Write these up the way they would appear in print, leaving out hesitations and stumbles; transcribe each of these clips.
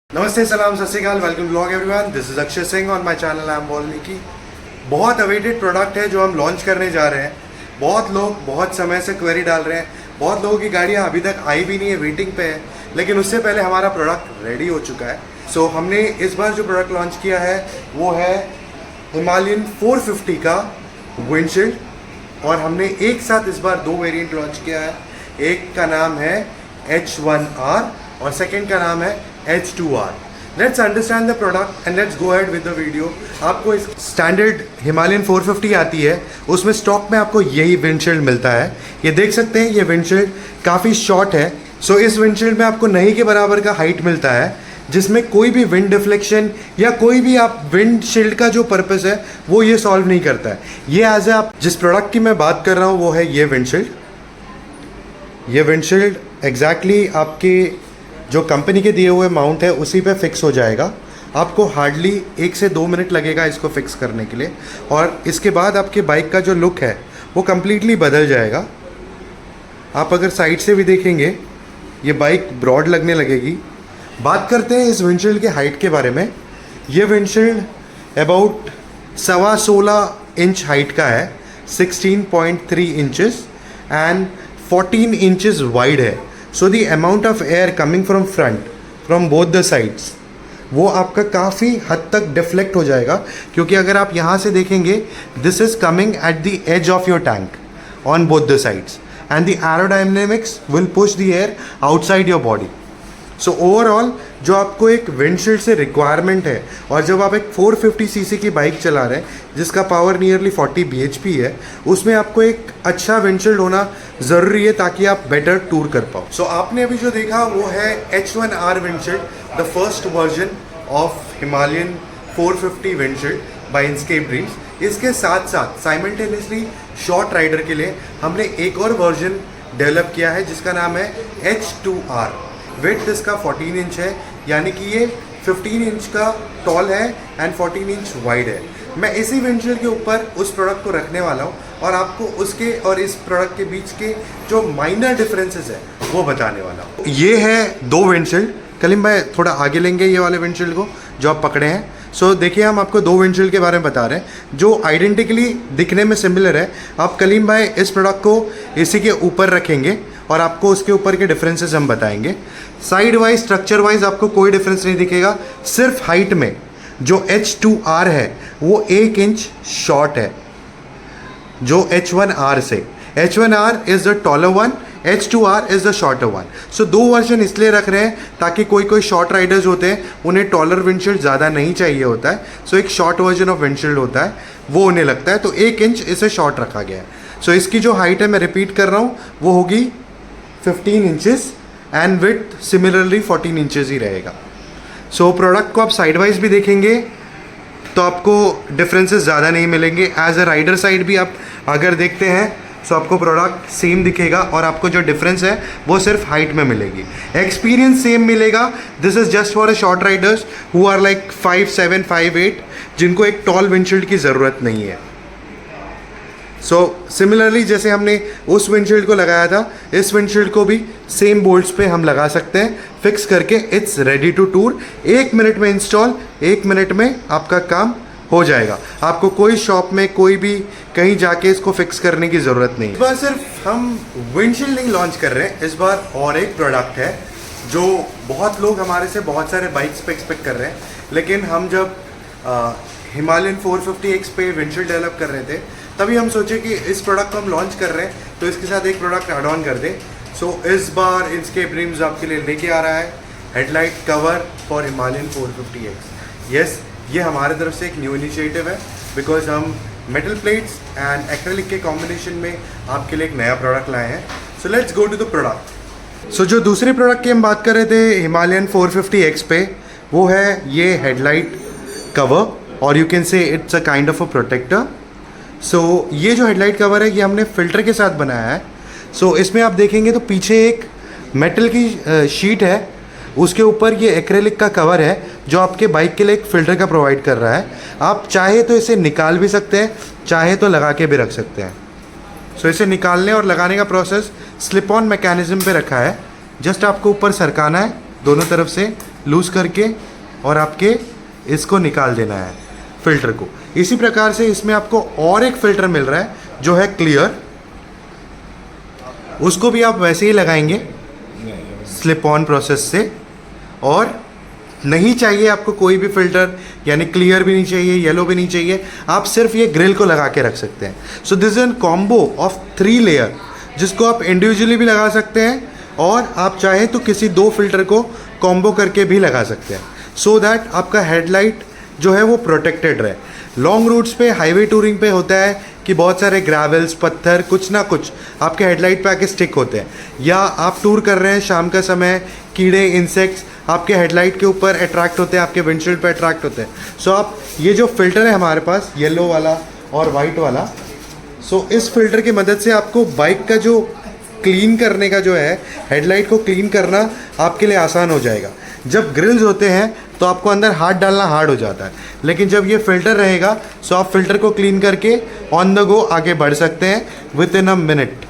नमस्ते, सलाम, सत श्री अकाल, welcome blog everyone. This is Akshay Singh on my channel. I am Valmiki. बहुत अवेटेड प्रोडक्ट है जो हम लॉन्च करने जा रहे हैं। बहुत लोग बहुत समय से क्वेरी डाल रहे हैं। बहुत लोगों की गाड़ियां अभी तक आई भी नहीं है, वेटिंग पे है, लेकिन उससे पहले हमारा प्रोडक्ट रेडी हो चुका है। सो हमने इस बार जो प्रोडक्ट लॉन्च किया है वो है हिमालयन 450 का विंडशील्ड। और हमने एक साथ इस बार दो वेरिएंट लॉन्च किया है। एक का नाम है H1R और सेकेंड का नाम है H2R। Let's understand the product and let's go ahead with the video. आपको इस स्टैंडर्ड हिमालयन 450 आती है, उसमें स्टॉक में आपको यही विंडशील्ड मिलता है। ये देख सकते हैं, ये विंडशील्ड काफ़ी शॉर्ट है। सो इस विंडशील्ड में आपको नहीं के बराबर का हाइट मिलता है, जिसमें कोई भी विंड डिफ्लेक्शन या कोई भी आप विंडशील्ड का जो पर्पस है वो ये सॉल्व नहीं करता है। ये एज ए आप जिस प्रोडक्ट की मैं बात कर रहा हूँ वो है ये विंडशील्ड। ये विंडशील्ड एग्जैक्टली आपके जो कंपनी के दिए हुए माउंट है उसी पे फिक्स हो जाएगा। आपको हार्डली 1 से 2 मिनट लगेगा इसको फिक्स करने के लिए, और इसके बाद आपके बाइक का जो लुक है वो कम्प्लीटली बदल जाएगा। आप अगर साइड से भी देखेंगे ये बाइक ब्रॉड लगने लगेगी। बात करते हैं इस विंडशील्ड के हाइट के बारे में। ये विंडशील्ड अबाउट 16.25 इंच हाइट का है, 16.3 इंचेस एंड 14 इंचेस वाइड है। So the amount of air coming from front from both the sides वो आपका काफ़ी हद तक डिफ्लेक्ट हो जाएगा, क्योंकि अगर आप यहाँ से देखेंगे this is coming at the edge of your tank on both the sides and the aerodynamics will push the air outside your body. So overall जो आपको एक विंडशील्ड से रिक्वायरमेंट है, और जब आप एक 450 सीसी की बाइक चला रहे हैं जिसका पावर नियरली 40 bhp है, उसमें आपको एक अच्छा विंडशील्ड होना ज़रूरी है ताकि आप बेटर टूर कर पाओ। सो आपने अभी जो देखा वो है H1R windshield, the first version of Himalayan 450 windshield by Inscape dreams. इसके साथ साथ साइमल्टेनियसली शॉर्ट राइडर के लिए हमने एक और वर्जन डेवलप किया है जिसका नाम है H2R। वेट इसका 14 इंच है, यानी कि ये 15 इंच का टॉल है एंड 14 इंच वाइड है। मैं इसी विंडशील्ड के ऊपर उस प्रोडक्ट को रखने वाला हूँ और आपको उसके और इस प्रोडक्ट के बीच के जो माइनर डिफरेंसेस है वो बताने वाला हूँ। ये है दो विंडशील्ड। कलीम भाई थोड़ा आगे लेंगे ये वाले विंडशील्ड को जो आप पकड़े हैं। सो देखिए, हम आपको दो विंडशील्ड के बारे में बता रहे हैं जो आइडेंटिकली दिखने में सिमिलर है। आप कलीम भाई इस प्रोडक्ट को इसी के ऊपर रखेंगे और आपको उसके ऊपर के डिफरेंसेस हम बताएंगे। साइड वाइज स्ट्रक्चर वाइज आपको कोई डिफरेंस नहीं दिखेगा, सिर्फ हाइट में जो H2R है वो 1 इंच शॉर्ट है जो H1R से। H1R is the taller one, H2R is the shorter one. So दो वर्जन इसलिए रख रहे हैं ताकि कोई शॉर्ट राइडर्स होते हैं उन्हें टॉलर विंडशील्ड ज़्यादा नहीं चाहिए होता है। सो एक शॉर्ट वर्जन ऑफ विंडशील्ड होता है वो उन्हें लगता है, तो 1 इंच इसे शॉर्ट रखा गया है। सो इसकी जो हाइट है, मैं रिपीट कर रहा हूँ, वो होगी 15 inches and width similarly 14 inches ही रहेगा। सो प्रोडक्ट को आप साइड वाइज भी देखेंगे तो आपको डिफरेंसेस ज़्यादा नहीं मिलेंगे। एज अ राइडर साइड भी आप अगर देखते हैं सो आपको प्रोडक्ट सेम दिखेगा और आपको जो डिफरेंस है वो सिर्फ हाइट में मिलेगी। एक्सपीरियंस सेम मिलेगा। This is just for a short riders who are like 5'7", 5'8", जिनको एक टॉल विंडशील्ड की ज़रूरत नहीं है। सो सिमिलरली जैसे हमने उस विंडशील्ड को लगाया था, इस विंडशील्ड को भी सेम बोल्ट्स पे हम लगा सकते हैं फिक्स करके। It's ready to tour. 1 minute में इंस्टॉल, 1 मिनट में आपका काम हो जाएगा। आपको कोई शॉप में कोई भी कहीं जाके इसको फिक्स करने की ज़रूरत नहीं। इस बार सिर्फ हम विंडशील्ड नहीं लॉन्च कर रहे हैं, इस बार और एक प्रोडक्ट है जो बहुत लोग हमारे से बहुत सारे बाइक्स पे एक्सपेक्ट कर रहे हैं। लेकिन हम जब हिमालयन 450X पे विंडशील्ड डेवलप कर रहे थे तभी हम सोचे कि इस प्रोडक्ट को हम लॉन्च कर रहे हैं तो इसके साथ एक प्रोडक्ट ऐड ऑन कर दें। सो इस बार इंस्केप ड्रीम्स आपके लिए लेके आ रहा है headlight cover for Himalayan 450X। Yes, ये हमारे तरफ से एक न्यू इनिशिएटिव है, बिकॉज हम मेटल प्लेट्स एंड एक्रेलिक के कॉम्बिनेशन में आपके लिए एक नया प्रोडक्ट लाए हैं। So let's go to the product. So जो दूसरे प्रोडक्ट की हम बात कर रहे थे हिमालयन 450X पे, वो है ये हेडलाइट कवर, और you can say it's a kind of a protector. So ये जो हेडलाइट कवर है ये हमने फ़िल्टर के साथ बनाया है। सो इसमें आप देखेंगे तो पीछे एक मेटल की शीट है, उसके ऊपर ये एक्रेलिक का कवर है जो आपके बाइक के लिए एक फ़िल्टर का प्रोवाइड कर रहा है। आप चाहे तो इसे निकाल भी सकते हैं, चाहे तो लगा के भी रख सकते हैं। सो इसे निकालने और लगाने का प्रोसेस स्लिप ऑन मैकेनिज़्म पे रखा है। जस्ट आपको ऊपर सरकाना है दोनों तरफ से लूज़ करके और आपके इसको निकाल देना है फ़िल्टर को। इसी प्रकार से इसमें आपको और एक फ़िल्टर मिल रहा है जो है क्लियर, उसको भी आप वैसे ही लगाएंगे स्लिप ऑन प्रोसेस से। और नहीं चाहिए आपको कोई भी फ़िल्टर, यानी क्लियर भी नहीं चाहिए, येलो भी नहीं चाहिए, आप सिर्फ ये ग्रिल को लगा के रख सकते हैं। So this is an combo of 3 layer, जिसको आप इंडिविजुअली भी लगा सकते हैं और आप चाहें तो किसी 2 फ़िल्टर को कॉम्बो करके भी लगा सकते हैं, सो दैट आपका हेडलाइट जो है वो प्रोटेक्टेड रहे। लॉन्ग रूट्स पे, हाईवे टूरिंग पे होता है कि बहुत सारे ग्रेवल्स, पत्थर, कुछ ना कुछ आपके हेडलाइट पे आके स्टिक होते हैं, या आप टूर कर रहे हैं शाम का समय, कीड़े, इंसेक्ट्स आपके हेडलाइट के ऊपर अट्रैक्ट होते हैं, आपके विंडशील्ड पे अट्रैक्ट होते हैं। सो आप ये जो फ़िल्टर है हमारे पास, येलो वाला और वाइट वाला, सो इस फ़िल्टर की मदद से आपको बाइक का जो क्लीन करने का जो है, हेडलाइट को क्लीन करना आपके लिए आसान हो जाएगा। जब ग्रिल्स होते हैं तो आपको अंदर हाथ डालना हार्ड हो जाता है, लेकिन जब ये फ़िल्टर रहेगा सो आप फ़िल्टर को क्लीन करके ऑन द गो आगे बढ़ सकते हैं विद इन अ मिनट।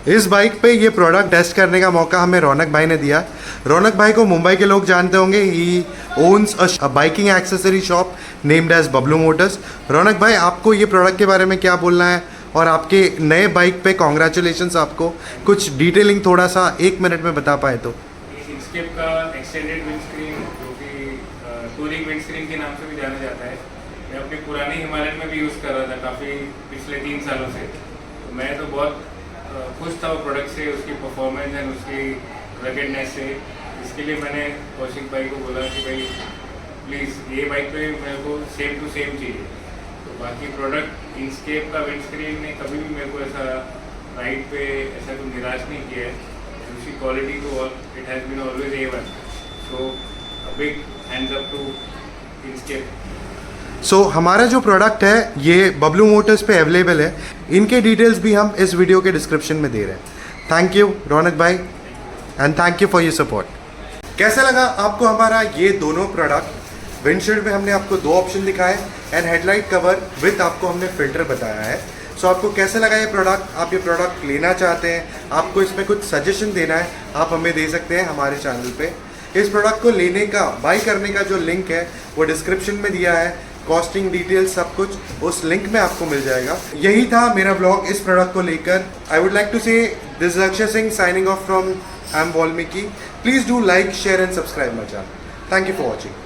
इस बाइक पे ये प्रोडक्ट टेस्ट करने का मौका हमें रौनक भाई ने दिया। रौनक भाई को मुंबई के लोग जानते होंगे, he owns a biking accessory shop named as Bablu Motors. Raunak भाई, आपको ये प्रोडक्ट के बारे में क्या बोलना है, और आपके नए बाइक पे कॉन्ग्रेचुलेशंस आपको। कुछ डिटेलिंग थोड़ा सा 1 मिनट में बता पाए तो। इंस्केप का एक्सटेंडेड विंडस्क्रीन, जो कि टूरिंग विंडस्क्रीन के नाम से भी जाना जाता है, मैं अपने पुरानी हिमालयन में भी यूज़ कर रहा था काफ़ी पिछले 3 सालों से। तो मैं तो बहुत खुश था वो प्रोडक्ट से, उसकी परफॉर्मेंस एंड उसकी रगेडनेस से। इसके लिए मैंने कौशिक भाई को बोला कि भाई प्लीज़ ये बाइक पे मेरे को सेम टू सेम चाहिए। तो बाकी प्रोडक्ट इंस्केप का विंडस्क्रीन ने कभी भी मेरे को ऐसा राइड पे ऐसा कोई निराश नहीं किया है। उसकी क्वालिटी को it has been always A1। So a big hands up to Inscape. So हमारा जो प्रोडक्ट है ये बबलू मोटर्स पे अवेलेबल है, इनके डिटेल्स भी हम इस वीडियो के डिस्क्रिप्शन में दे रहे हैं। थैंक यू रौनक भाई, and thank you for your support. कैसा लगा आपको हमारा ये दोनों प्रोडक्ट? विंडशील्ड में हमने आपको 2 ऑप्शन दिखाए एंड हेडलाइट कवर विथ आपको हमने फ़िल्टर बताया है। सो आपको कैसे लगा ये प्रोडक्ट? आप ये प्रोडक्ट लेना चाहते हैं, आपको इसमें कुछ सजेशन देना है, आप हमें दे सकते हैं हमारे चैनल पे। इस प्रोडक्ट को लेने का, बाई करने का जो लिंक है वो डिस्क्रिप्शन में दिया है, कॉस्टिंग डिटेल्स सब कुछ उस लिंक में आपको मिल जाएगा। यही था मेरा ब्लॉग इस प्रोडक्ट को लेकर। आई वुड लाइक टू से this is Akshay Singh signing off from I am Valmiki. Please do like, share and subscribe my channel. Thank you for watching.